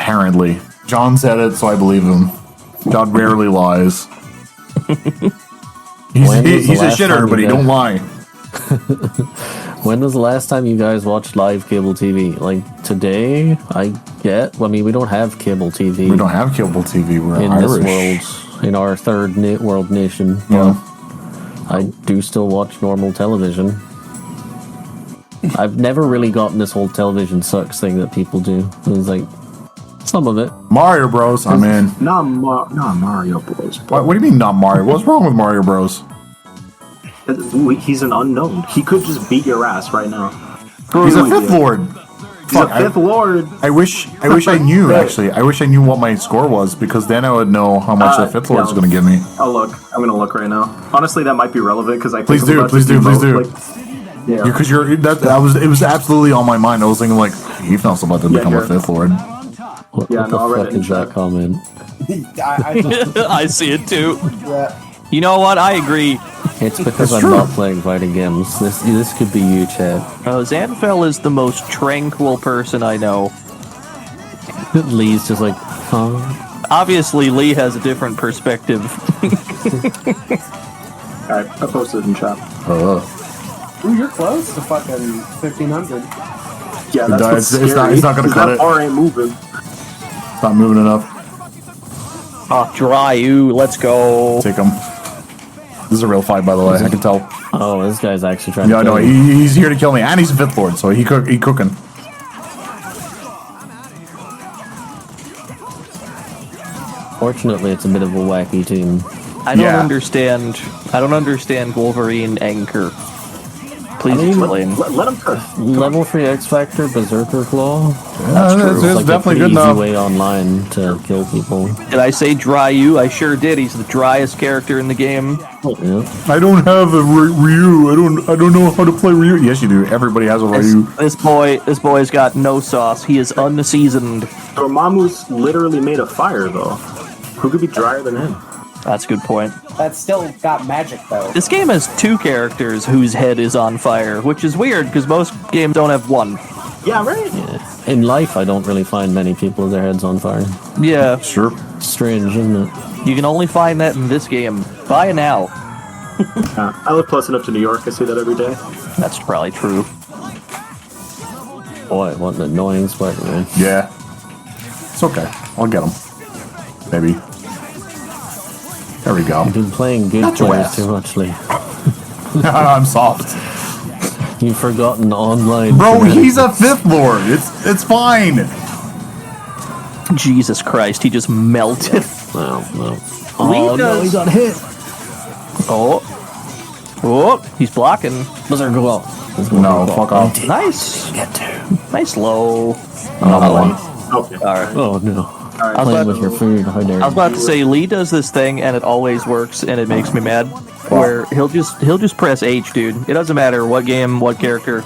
Apparently. John said it, so I believe him. John rarely lies. He's a shitter, but he don't lie. When was the last time you guys watched live cable TV? Like today, I mean, we don't have cable TV. We don't have cable TV. We're in Irish. This world, in our third world nation. Yeah. I do still watch normal television. I've never really gotten this whole television sucks thing that people do. It's like some of it. Mario Bros. I'm in. Not Mario Bros. What do you mean not Mario? What's wrong with Mario Bros? He's an unknown. He could just beat your ass right now. He's a fifth lord. He's a fifth lord. I wish I knew, actually. I wish I knew what my score was, because then I would know how much the fifth lord's going to give me. I'll look. I'm going to look right now. Honestly, that might be relevant, because I think Please do. Yeah. Because it was absolutely on my mind. I was thinking, like, Ethan's about to become a fifth lord. What the fuck is that comment? I see it too. Yeah. You know what? I agree. It's because I'm not playing fighting games. This could be you, Chad. Zanfell is the most tranquil person I know. Lee's just like, huh? Obviously, Lee has a different perspective. Alright, I posted in chat. Ooh, you're close to fucking 1500. Yeah, that's what's scary. He's not going to cut it. That bar ain't moving. It's not moving enough. Oh, dry you. Let's go. Take him. This is a real fight, by the way. I can tell. Oh, this guy's actually trying to kill me. He's here to kill me. And he's a fifth lord, so he cooking. Fortunately, it's a bit of a wacky team. I don't understand Wolverine anchor. Please explain. Let him cook. Level 3 X Factor, Berserker Claw. That's true. It's like definitely a good enough. easy way online to kill people. Did I say dry you? I sure did. He's the driest character in the game. Yeah. I don't have a Ryu. I don't know how to play Ryu. Yes, you do. Everybody has a Ryu. This boy's got no sauce. He is unseasoned. Dormammu's literally made of fire, though. Who could be drier than him? That's a good point. That's still got magic, though. This game has 2 characters whose head is on fire, which is weird because most games don't have 1. Yeah, right? Yeah. In life, I don't really find many people with their heads on fire. Yeah. Sure. Strange, isn't it? You can only find that in this game. Buy now. I live close enough to New York. I see that every day. That's probably true. Boy, what an annoying Spider-Man. Yeah. It's okay. I'll get him. Maybe. There we go. You've been playing good players too much, Lee. I'm soft. You've forgotten online. Bro, he's a fifth lord. It's fine. Jesus Christ, he just melted. No. Oh, no, he got hit. Oh, he's blocking. Berserker Claw. No, fuck off. Nice. Nice low. Another one. Okay. Alright. Oh, no. Alright. Playing with your food. How dare you. I was about to say Lee does this thing and it always works and it makes me mad. Where he'll just press H, dude. It doesn't matter what game, what character.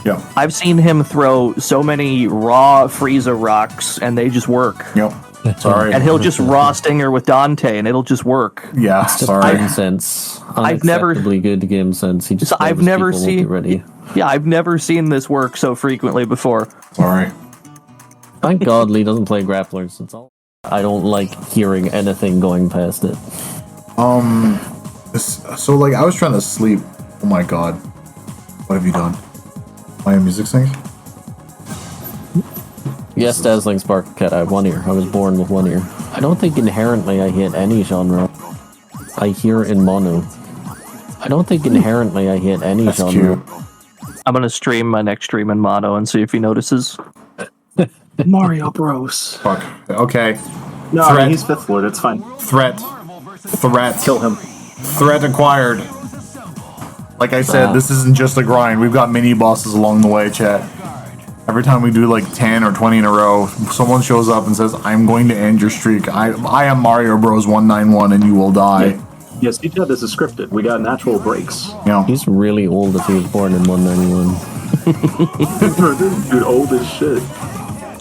Yeah. I've seen him throw so many raw Frieza rocks and they just work. Yep. Sorry. And he'll just raw Stinger with Dante and it'll just work. Yeah, sorry. Game sense. I've never good game sense. He just I've never seen ready. Yeah, I've never seen this work so frequently before. Sorry. Thank God Lee doesn't play grapplers. It's all. I don't like hearing anything going past it. So like I was trying to sleep. Oh my god. What have you done? My music sync? Yes, Dazzling Spark Cat. I have one ear. I was born with one ear. I don't think inherently I hit any genre. I hear in mono. I don't think inherently I hit any That's genre. cute. I'm gonna stream my next stream in mono and see if he notices. Mario Bros. Fuck. Okay. No, Threat. he's fifth lord. It's fine. Threat. Kill him. Threat acquired. Like I said, this isn't just a grind. We've got mini bosses along the way, chat. Every time we do like 10 or 20 in a row, someone shows up and says, I'm going to end your streak. I am Mario Bros 191 and you will die. Yes, each of this is scripted. We got natural breaks. You know. He's really old if he was born in 191. Dude, old as shit.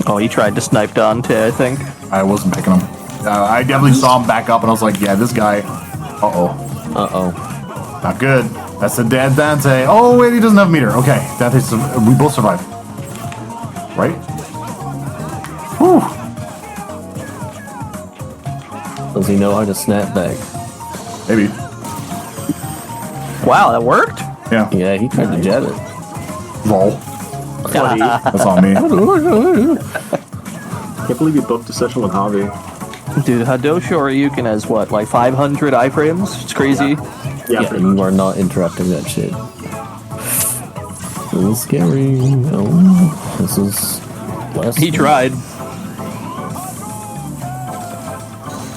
Oh, he tried to snipe Dante, I think. I wasn't picking him. I definitely saw him back up and I was like, yeah, this guy. Uh-oh. Not good. That's the dead Dante. Oh, wait, he doesn't have meter. Okay, Dante, we both survived. Right? Whew. Does he know how to snap back? Maybe. Wow, that worked? Yeah. Yeah, he tried to jab it. Lol. That's on me. Can't believe you booked a session with Javi. Dude, Hadoshi Ryukin has what, like 500 iframes? It's crazy. Yeah, Yeah, pretty you much. are not interrupting that shit. A little scary. Oh, this is less. He tried.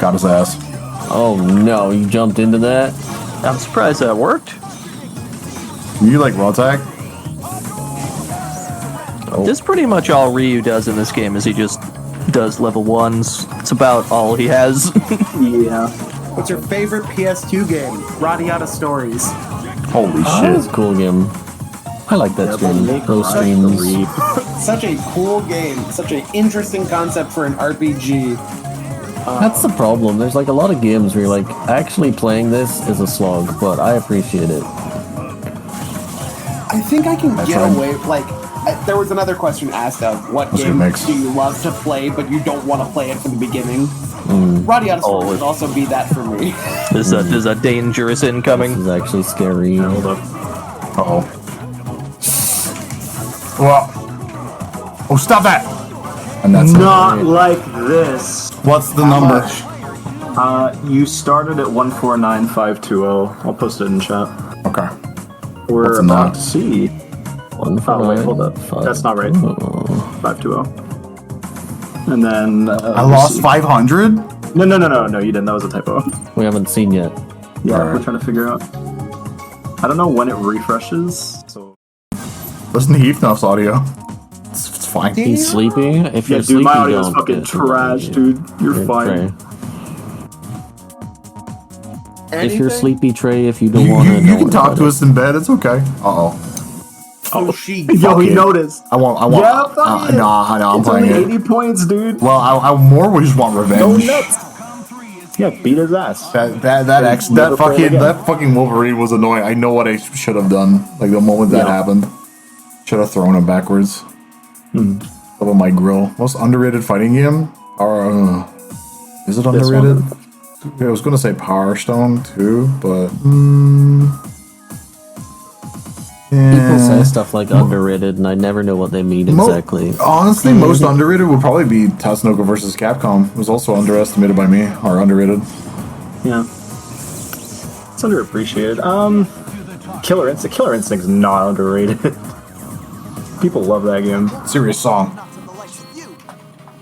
Got his ass. Oh no, you jumped into that? I'm surprised that worked. You like raw tag? Oh. This is pretty much all Ryu does in this game is he just does level 1s. It's about all he has. Yeah. What's your favorite PS2 game? Radiata Stories. Holy Oh, shit. that's a cool game. I like that stream. Those streams. Such a cool game. Such an interesting concept for an RPG. That's the problem. There's like a lot of games where you're like, actually playing this is a slog, but I appreciate it. I think I can That's get right. away. Like, there was another question asked of what What's your game mix? do you love to play, but you don't want to play it from the beginning. Radiata Stories would also be that for me. There's a dangerous This incoming. is actually scary. Hold up. Uh-oh. Well. Oh, stop that! And that's Not it. like this. What's the number? You started at 149520. I'll post it in chat. Okay. We're What's in about that? to see. One for Oh, wait, nine, hold up. five. That's not right. Oh. 520. And then... I lost 500? No, you didn't. That was a typo. We haven't seen yet. Yeah, Alright. we're trying to figure out. I don't know when it refreshes. So Listen to Heathnuff's audio. It's fine. He's sleepy. If yeah, you're dude, sleepy, my audio is don't fucking get- trash, dude. You're fine. Trey. If Anything? you're sleepy, Trey, if you don't You, want to, you can talk to us in bed. It's okay. Uh-oh. Oh, she. Yo, he it. noticed. I want. Yeah, fuck it. Nah, I'm It's playing only it. 80 points, dude. Well, I more would just want Go revenge. nuts. Yeah, beat his ass. That fucking Wolverine was annoying. I know what I should have done. Like the moment that Yeah. happened, should have thrown him backwards. Over my grill. Most underrated fighting game? Or is it This underrated? Yeah, I was gonna say Power Stone too, but People say yeah. stuff like underrated, and I never know what they mean exactly. Honestly, most underrated would probably be Tatsunoko versus Capcom. It was also underestimated by me, or underrated. Yeah. It's underappreciated. Killer Instinct. Killer Instinct's not underrated. People love that game. Serious song.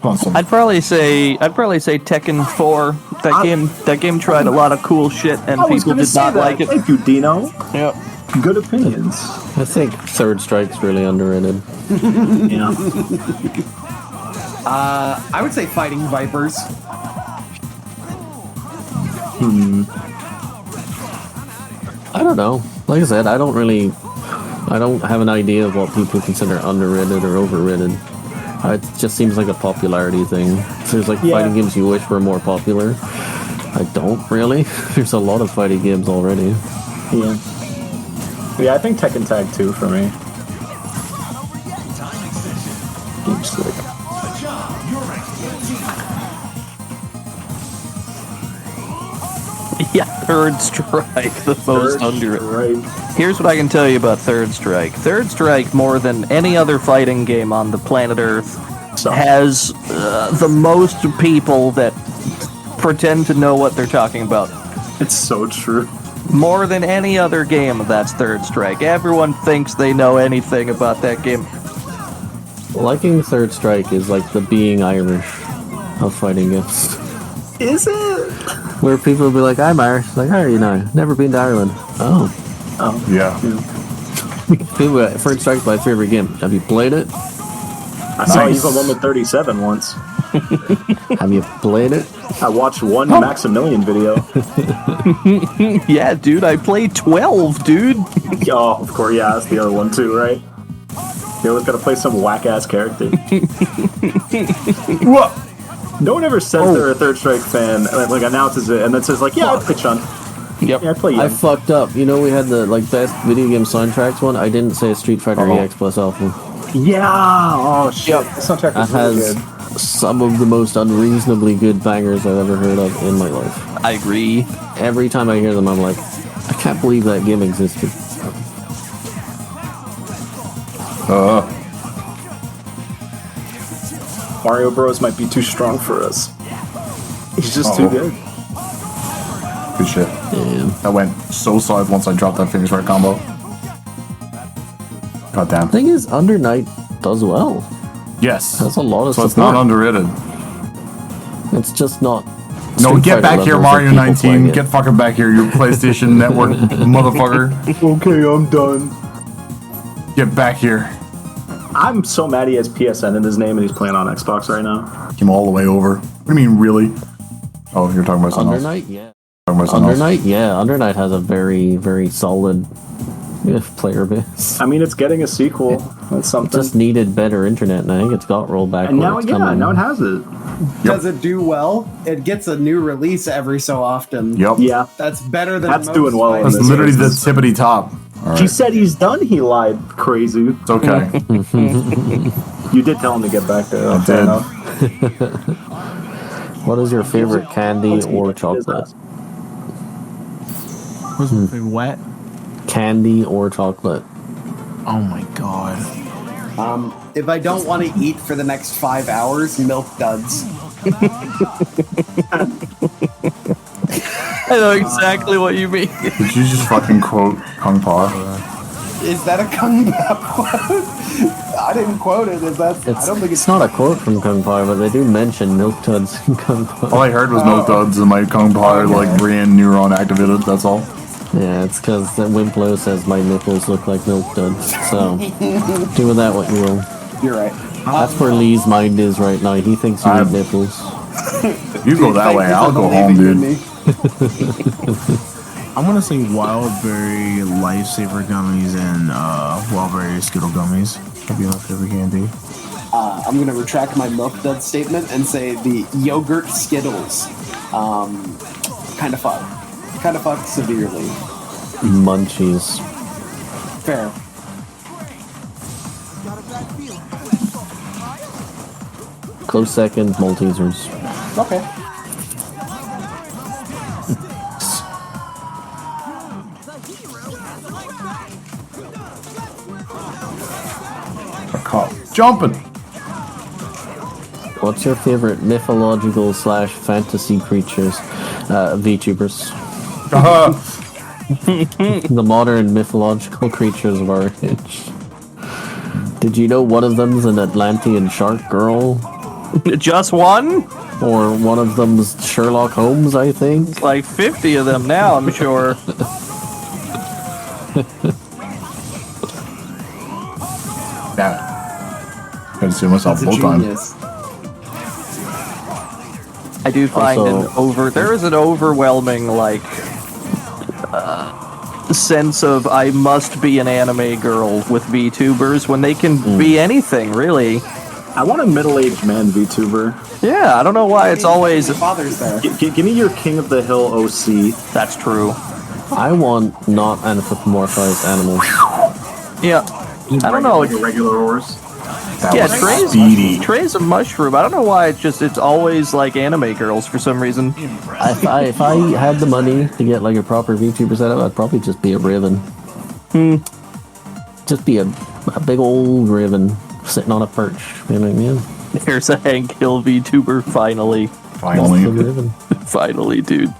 Awesome. I'd probably say Tekken 4. That game tried a lot of cool shit and I was people gonna did say not that. like it. Thank you, Dino. Yep. Good opinions. I think Third Strike's really underrated. Yeah. I would say Fighting Vipers. I don't know. Like I said, I don't have an idea of what people consider underrated or overrated. It just seems like a popularity thing. If there's like Yeah. fighting games you wish were more popular, I don't really. There's a lot of fighting games already. Yeah. Yeah, I think Tekken Tag 2 for me. Game's sick. Yeah, Third Strike, the most underrated. Right. Here's what I can tell you about Third Strike. Third Strike, more than any other fighting game on the planet Earth, So, has the most people that pretend to know what they're talking about. it's so true. More than any other game, that's Third Strike. Everyone thinks they know anything about that game. Liking Third Strike is like the being Irish of fighting games. Is it? Where people will be like, I'm Irish. Like, how are you now? Never been to Ireland. Oh. Yeah. People, Third Strike's my favorite game. Have you played it? I saw Nice. Evil Moment 37 once. Have you played it? I watched one Maximilian video. Yeah, dude, I played 12, dude. Oh, of course, yeah, that's the other one too, right? You always gotta play some whack-ass character. What? No one ever says they're a Third Strike fan, like announces it, and then says like, yeah, I play Chun. Yep. Yeah, I play I Yen. fucked up. You know, we had the best video game soundtracks one. I didn't say Street Fighter Uh-oh. EX plus Alpha. Yeah! Oh, shit. Yep. The soundtrack That was really has good. some of the most unreasonably good bangers I've ever heard of in my life. I agree. Every time I hear them, I'm like, I can't believe that game existed. Mario Bros might be too strong for us. He's just too good. Good shit. Yeah. That went so solid once I dropped that finish right combo. God damn. Thing is, Under Night does well. Yes. That's a lot of So it's support. not underrated. It's just not. No, Street get Fighter back here, levels of people playing Mario19. it. Get fucking back here, you PlayStation Network motherfucker. Okay, I'm done. Get back here. I'm so mad he has PSN in his name and he's playing on Xbox right now. Came all the way over. What do you mean, really? Oh, you're talking about something Under else. Night, yeah. Talking about something Under else. Night, yeah. Under Night has a very, very solid player base. I mean, it's getting a sequel. That's something. Just needed better internet, and I think it's got rollback. and where now, it's yeah, coming. now it has it. Does it do well? It gets a new release every so often. Yep. Yeah. That's better than That's most doing well. fighting That's This literally the is- tippity top. All He right. said he's done. He lied. Crazy. It's okay. You did tell him to get back there. I Fair did. enough. What is your favorite candy Let's or get chocolate? What's my favorite wet? Candy or chocolate? Oh my god. If I don't want to eat for the next 5 hours, Milk Duds. I know exactly what you mean. Did you just fucking quote Kung Pao? Is that a Kung Pao quote? I didn't quote it. Is that? I don't think It's not a quote from Kung Pao, but they do mention Milk Duds in Kung Pao. All I heard was Milk Duds and my Kung Pao like brain neuron activated. That's all. Yeah, it's because Wimplo says my nipples look like Milk Duds. So, do with that what you will. You're right. That's where Lee's mind is right now. He thinks you need nipples. You go that way, I'll go home, dude. I'm gonna say Wildberry Lifesaver gummies and Wildberry Skittle gummies. That'd be my favorite candy. I'm going to retract my Milk Dud statement and say the yogurt Skittles. Kind of fuck. Kind of fuck severely. Munchies. Fair. Close second, Maltesers. Okay. A cop jumping. What's your favorite mythological / fantasy creatures? VTubers. The modern mythological creatures of our age. Did you know one of them's an Atlantean shark girl? Just one? Or one of them's Sherlock Holmes, I think? Like 50 of them now, I'm sure. Damn it. Gotta see myself That's a full time. genius. I do find Also- there is an overwhelming sense of I must be an anime girl with VTubers when they can be anything, really. I want a middle-aged man VTuber. Yeah, I don't know why it's always Your father's there. Give me your King of the Hill OC. that's true. I want not anthropomorphized animals. Yeah. I don't know. Like a regular horse. That Yeah, was speedy. Trey's a mushroom. I don't know why it's always like anime girls for some reason. If I had the money to get like a proper VTuber setup, I'd probably just be a raven. Just be a big old raven sitting on a perch. You know what I mean? Here's a Hank Hill VTuber finally. Finally. Big raven. Finally, dude.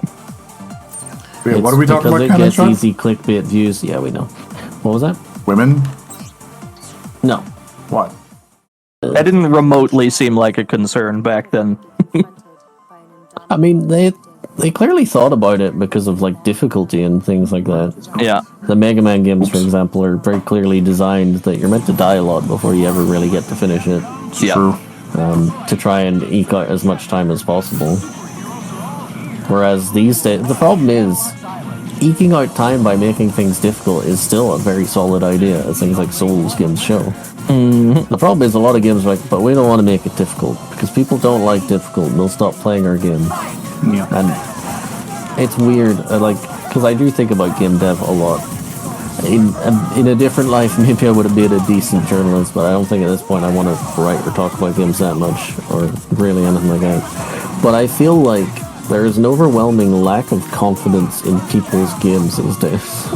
Wait, what are we talking about? Because it Cannon gets Shot? easy clickbait views. Yeah, we know. What was that? Women? No. What? That didn't remotely seem like a concern back then. I mean, they clearly thought about it because of like difficulty and things like that. Yeah. The Mega Man games, for example, are very clearly designed that you're meant to die a lot before you ever really get to finish it. Yeah. True. To try and eke out as much time as possible. Whereas these days, the problem is, eking out time by making things difficult is still a very solid idea, as things like Souls games show. The problem is a lot of games are like, but we don't want to make it difficult, because people don't like difficult, and they'll stop playing our game. Yeah. And it's weird, because I do think about game dev a lot. in a different life, maybe I would have been a decent journalist, but I don't think at this point I want to write or talk about games that much, or really anything like that. But I feel like there is an overwhelming lack of confidence in people's games these days.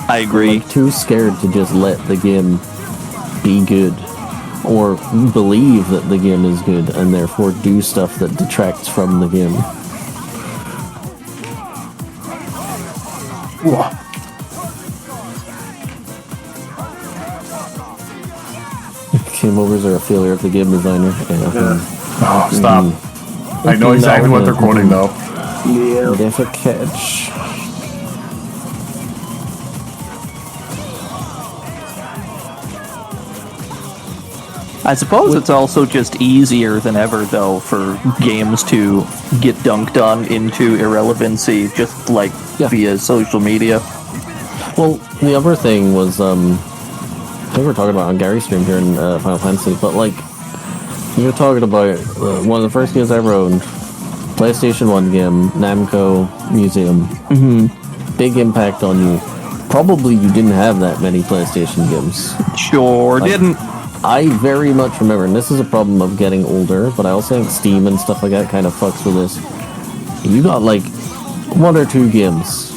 I agree. Like, too scared to just let the game be good, or believe that the game is good, and therefore do stuff that detracts from the game. Whoa. Game overs are a failure of the game designer. Oh, stop. I know exactly what they're quoting, though. Yeah. Death a catch. I suppose it's also just easier than ever, though, for games to get dunked on into irrelevancy, just like via social media. Well, the other thing was, I think we were talking about on Gary's stream here in Final Fantasy, but like, you were talking about one of the first games I ever owned, PlayStation 1 game, Namco Museum. Mm-hmm. Big impact on you. Probably you didn't have that many PlayStation games. Sure didn't. I very much remember, and this is a problem of getting older, but I also think Steam and stuff like that kind of fucks with this. You got like 1 or 2 games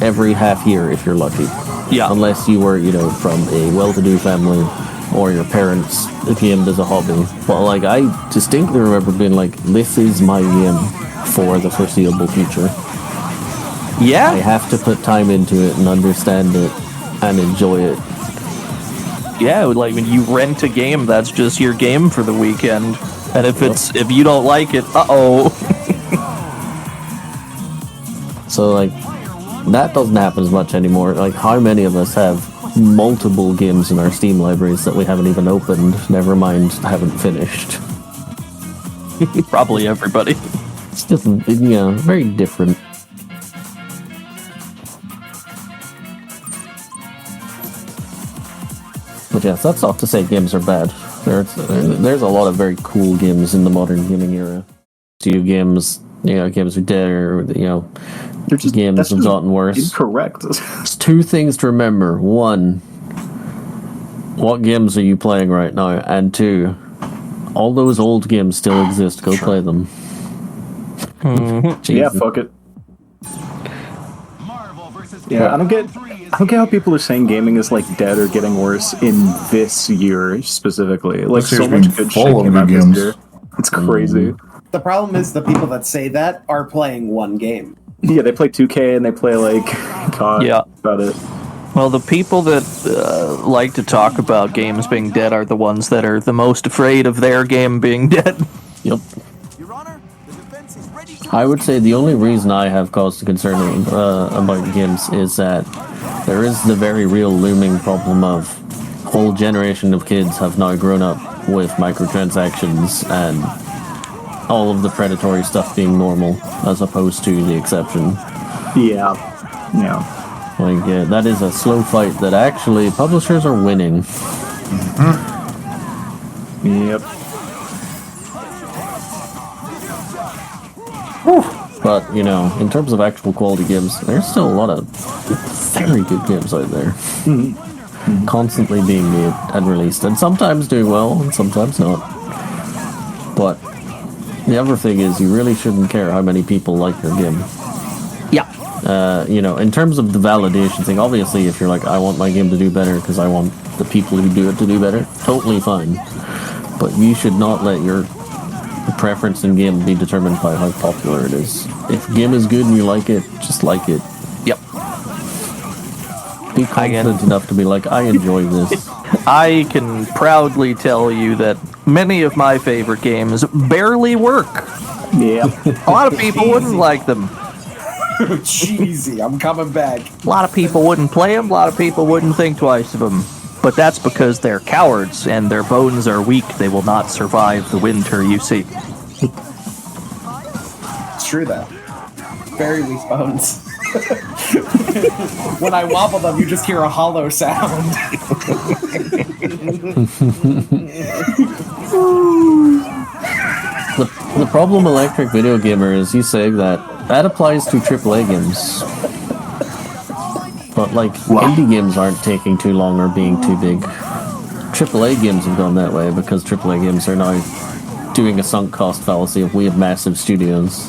every half year if you're lucky. Yeah. Unless you were, from a well-to-do family or your parents gamed as a hobby. But like, I distinctly remember being like, this is my game for the foreseeable future. Yeah. I have to put time into it and understand it and enjoy it. Yeah, like when you rent a game, that's just your game for the weekend. And if you don't like it, So like, that doesn't happen as much anymore. Like, how many of us have multiple games in our Steam libraries that we haven't even opened, never mind haven't finished? Probably everybody. It's just, very different. But yes, that's not to say games are bad. There's a lot of very cool games in the modern gaming era. Few games, games are dead, or They're just, games have gotten worse. Incorrect. There's 2 things to remember. 1, what games are you playing right now? And 2, all those old games still exist. Go play them. Yeah, fuck it. Yeah, I don't get how people are saying gaming is like dead or getting worse in this year specifically. Like, so much good shit came out this year. It's crazy. The problem is the people that say that are playing one game. Yeah, they play 2K and they play like COD. Yeah. About it. Well, the people that like to talk about games being dead are the ones that are the most afraid of their game being dead. Yep. I would say the only reason I have cause to concern about games is that there is the very real looming problem of a whole generation of kids have now grown up with microtransactions and all of the predatory stuff being normal as opposed to the exception. Yeah. Like, that is a slow fight that actually publishers are winning. Yep. But, in terms of actual quality games, there's still a lot of very good games out there. Constantly being made and released, and sometimes doing well, and sometimes not. But the other thing is, you really shouldn't care how many people like your game. Yeah. In terms of the validation thing, obviously, if you're like, I want my game to do better because I want the people who do it to do better, totally fine. But you should not let your preference in game be determined by how popular it is. If game is good and you like it, just like it. Yep. Be confident enough to be like, I enjoy this. I can proudly tell you that many of my favorite games barely work. Yeah. A lot of people wouldn't like them. Cheesy, I'm coming back. A lot of people wouldn't play them. A lot of people wouldn't think twice of them. But that's because they're cowards and their bones are weak. They will not survive the winter, you see. It's true, though. Very weak bones. When I wobble them, you just hear a hollow sound. The problem, Electric Video Gamer, is you say that applies to AAA games. But like, indie games aren't taking too long or being too big. AAA games have gone that way because AAA games are now doing a sunk cost fallacy of we have massive studios.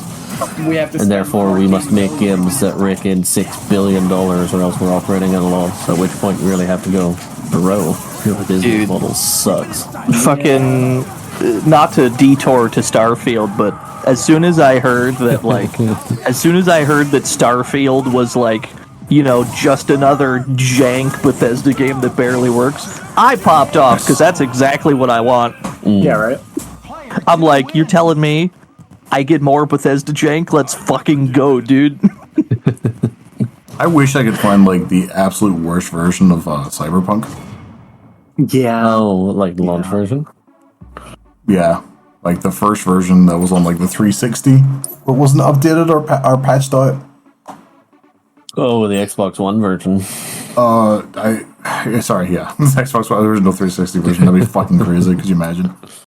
We have to and therefore we must make games that rake in $6 billion or else we're operating at a loss, at which point you really have to go row. The business model sucks. Fucking, not to detour to Starfield, but as soon as I heard that, Starfield was like, you know, just another jank Bethesda game that barely works, I popped off, because that's exactly what I want. Yeah, right? I'm like, you're telling me I get more Bethesda jank? Let's fucking go, dude. I wish I could find, like, the absolute worst version of Cyberpunk. Yeah. Oh, like the launch version? Yeah. Like the first version that was on, like, the 360, but wasn't updated or patched out. Oh, the Xbox One version. Sorry, yeah. The Xbox One, the original 360 version. That'd be fucking crazy, could you imagine?